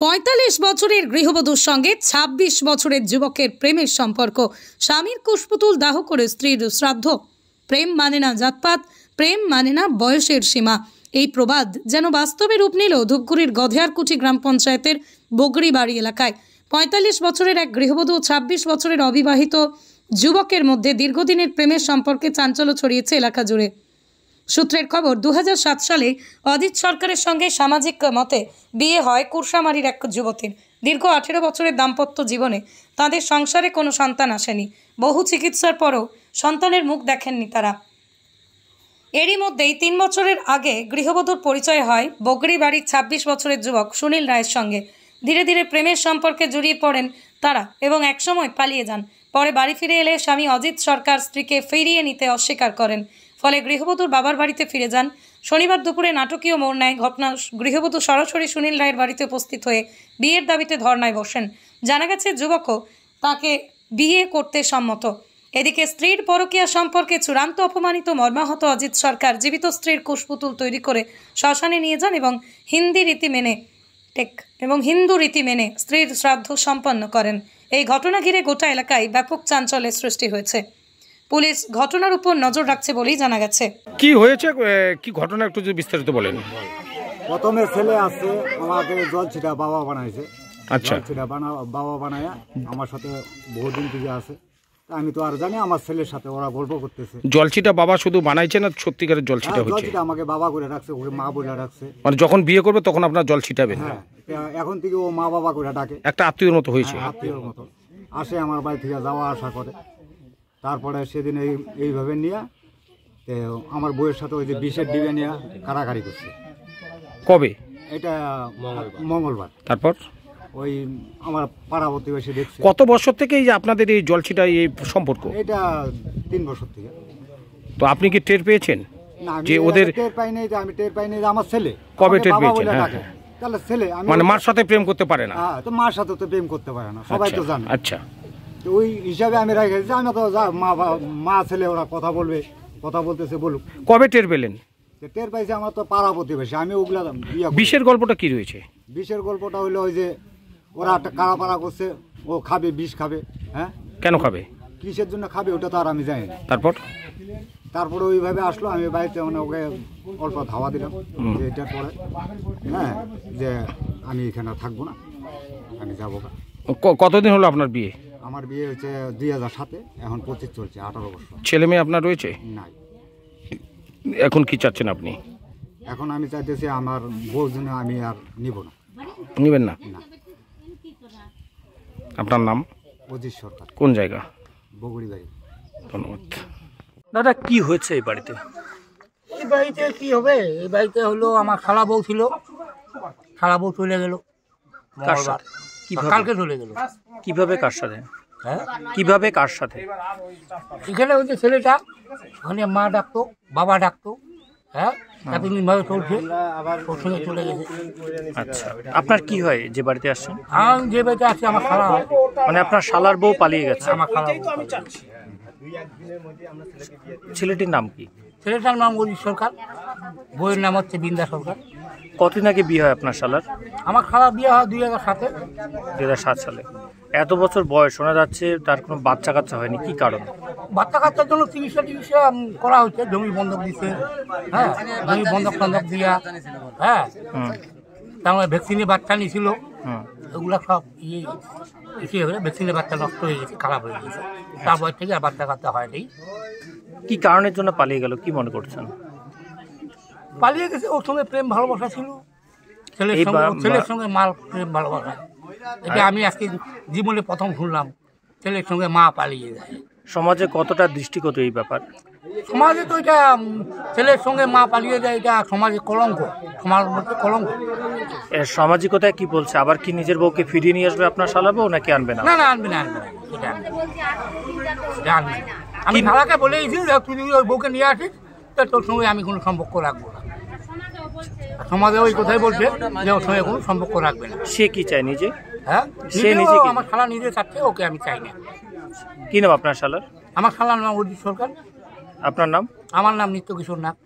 ৪৫ বছরের গৃহবধূর সঙ্গে ২৬ বছরের যুবকের প্রেমের সম্পর্ক। স্বামীর কুশপুতুল দাহ করে স্ত্রীর শ্রাদ্ধ। প্রেম মানে না জাতপাত, প্রেম মানে না বয়সের সীমা। এই প্রবাদ যেন বাস্তবে রূপ নিল ধূপগুড়ির গধেয়ারকুঠি গ্রাম পঞ্চায়েতের বগড়িবাড়ি এলাকায়। ৪৫ বছরের এক গৃহবধূ ও ২৬ বছরের অবিবাহিত যুবকের মধ্যে দীর্ঘদিনের প্রেমের সম্পর্কে চাঞ্চল্য ছড়িয়েছে এলাকা জুড়ে। সূত্রের খবর, ২০০৭ সালে অজিত সরকারের সঙ্গে সামাজিক মতে বিয়ে হয় কুরসামারির এক যুবতীর। দীর্ঘ ১৮ বছরের দাম্পত্য জীবনে তাদের সংসারে কোনো সন্তান আসেনি। বহু চিকিৎসার পরও সন্তানের মুখ দেখেননি তারা। এরই মধ্যেই ৩ বছরের আগে গৃহবধূর পরিচয় হয় বগড়িবাড়ির ২৬ বছরের যুবক সুনীল রায়ের সঙ্গে। ধীরে ধীরে প্রেমের সম্পর্কে জড়িয়ে পড়েন তারা এবং একসময় পালিয়ে যান। পরে বাড়ি ফিরে এলে স্বামী অজিত সরকার স্ত্রীকে ফিরিয়ে নিতে অস্বীকার করেন। ফলে গৃহবধূর বাবার বাড়িতে ফিরে যান। শনিবার দুপুরে নাটকীয় মোড় নেয় ঘটনা। গৃহবধূ সরাসরি সুনীল রায়ের বাড়িতে উপস্থিত হয়ে বিয়ের দাবিতে ধর্নায় বসেন। জানা গেছে যুবকও তাকে বিয়ে করতে সম্মত। এদিকে স্ত্রীর পরকীয়া সম্পর্কে চূড়ান্ত অপমানিত মর্মাহত অজিত সরকার জীবিত স্ত্রীর কুশপুতুল তৈরি করে শ্মশানে নিয়ে যান এবং হিন্দু রীতি মেনে স্ত্রীর শ্রাদ্ধ সম্পন্ন করেন। এই ঘটনা ঘিরে গোটা এলাকায় ব্যাপক চাঞ্চল্যের সৃষ্টি হয়েছে। পুলিশ ঘটনার উপর নজর রাখছে বলেই জানা গেছে। কি হয়েছে, কি ঘটনা একটু যদি বিস্তারিত বলেন। প্রথমে ছেলে আছে, আমাকে জল ছিটা বাবা বানাইছে। আচ্ছা, ছিটা বাবা বানায়া আমার সাথে বহুদিন থেকে আছে। আমি তো আর জানি, আমার ছেলের সাথে ওরা গল্প করতেছে। জলছিটা বাবা শুধু বানাইছে না সত্যিকারের জলছিটা হচ্ছে? জলছিটা আমাকে বাবা করে রাখছে, ওকে মা বলে রাখছে। মানে যখন বিয়ে করবে তখন আপনার জল ছিটাবেন? হ্যাঁ, এখন থেকে ও মা বাবা করে ডাকে। একটা আত্মীয়র মতো হয়েছে? আত্মীয়র মতো আসে, আমার বাড়ি থেকে যাওয়া আসা করে। তারপরে সেদিন এইভাবে নিয়ে আমার বউয়ের সাথে ওই যে বিষের ডিবে নিয়ে কারাকারি করছে। কবে? এটা মঙ্গলবার। তারপর ওই আমার পাড়া প্রতিবেশী দেখছে। কত বছর থেকে এই যে আপনাদের এই জলছিটা এই সম্পর্ক? এটা 3 বছর থেকে। তো আপনি কি টের পেয়েছেন যে ওদের? টের পাই নাই, আমি টের পাই নাই। আমার ছেলে কবে টের পেয়েছেন? তাহলে ছেলে মানে মার সাথে প্রেম করতে পারে না? হ্যাঁ, তো মার সাথে তো প্রেম করতে পারে না, সবাই তো জানে। আচ্ছা, তো ওই হিসাবে আমি রেখেছি। আমি তো মা ছেলে ওরা কথা বলবে, কথা বলতেছে বলুক। কবে টের পেলেন? টের পাইছে আমার তো পাড়া প্রতিবেশী। আমি ওগুলা বিষের গল্পটা কি রয়েছে? বিষের গল্পটা হইলো ওই যে ওরা একটা কাড়া করছে, ও খাবে, বিষ খাবে। হ্যাঁ, কেন খাবে, কিসের জন্য খাবে ওটা তো আর আমি জানি না। তারপরে ওইভাবে আসলো, আমি বাড়িতে মানে ওকে অল্প ধাওয়া দিলাম যে এটা পরে, হ্যাঁ, যে আমি এখানে থাকবো না, আমি যাবো। কতদিন হলো আপনার বিয়ে? আমার বিয়ে হচ্ছে 2007-এ, এখন 25 চলছে, 18 বছর। ছেলে মেয়ে আপনার রয়েছে? নাই। এখন কি চাচ্ছেন আপনি? এখন আমি চাইতেছি আমার বউর জন্য আমি আর নিব না। নিবেন না? না। আপনার নাম? অজিত সরকার। কোন জায়গা? বগড়িবাড়ি। ধন্যবাদ। দাদা, কি হয়েছে এই বাড়িতে? এই বাড়িতে কি হবে? এই বাড়িতে হলো আমার খালা বউ ছিল, খালা বউ চলে গেল কালকে চলে গেল। কিভাবে, কার সাথে? হ্যাঁ, কিভাবে, কার সাথে? এখানে ওই যে ছেলেটা, ওখানে মা ডাকতো, বাবা ডাকতো। হ্যাঁ, এতদিনভাবে চলছে, ওর সঙ্গে চলে গেছে। আচ্ছা, আপনার কি হয় যে বাড়িতে আসছেন? আমি যে বাড়িতে আছি আমার খালা হয়। মানে আপনার শালার বউ পালিয়ে গেছে? আমার খালা। ছেলেটির নাম কি? ছেলেটার নাম অজিত সরকার, বইয়ের নাম হচ্ছে বৃন্দা সরকার। কতদিন আগে বিয়ে হয় আপনার শালার? আমার খালা বিয়ে হয় 2007-এ। 2007 সালে। এত বছর বয়স, শোনা যাচ্ছে তার কোনো বাচ্চা কাচ্চা হয়নি, কি কারণ? বাচ্চা কাচ্চার জন্য চিকিৎসা করা হচ্ছে, জমি বন্ধক দিচ্ছে। হ্যাঁ, জমি বন্ধক দিয়া, হ্যাঁ, তারপরে ভ্যাকসিনে বাচ্চা নিয়েছিল, ওগুলা সব ইয়ে হয়ে ভ্যাকসিনের বাচ্চা নষ্ট হয়ে গেছে, খারাপ হয়ে গেছে। তারপর থেকে আর বাচ্চা কাচ্চা হয়নি। কি কারণের জন্য পালিয়ে গেল, কি মনে করছেন? পালিয়ে গেছে, ওর সঙ্গে প্রেম ভালোবাসা ছিল, ছেলের সঙ্গে মার প্রেম ভালোবাসা। এটা আমি আজকে জীবনে প্রথম শুনলাম, ছেলের সঙ্গে মা পালিয়ে যায়। সমাজে কতটা দৃষ্টিগত এই ব্যাপার? সমাজে তো এটা ছেলের সঙ্গে মা পালিয়ে যায়, এটা সমাজে কলঙ্ক, সমাজের মধ্যে কলঙ্ক। এর সামাজিকতায় কি বলছে? আবার কি নিজের বউকে ফিরিয়ে নিয়ে আসবে আপনার শালা বউ, নাকি আনবে না? না, আনবে না, এটা আনবে না। আমি খালাকে বলেইছি তুই যদি ওই বউকে নিয়ে আসিস তা তোর সঙ্গে আমি কোনো সম্পর্ক রাখবো না। সমাজে ওই কথাই বলছে যে ওর সঙ্গে কোনো সম্পর্ক রাখবে না। সে কি চায় নিজে? হ্যাঁ, সে নিজে আমার শালা নিজে চাচ্ছে, ওকে আমি চাই না। কি নাম আপনার শালার? আমার শালার নাম অজিত সরকার। আপনার নাম? আমার নাম নিত্য কিশোর নাথ।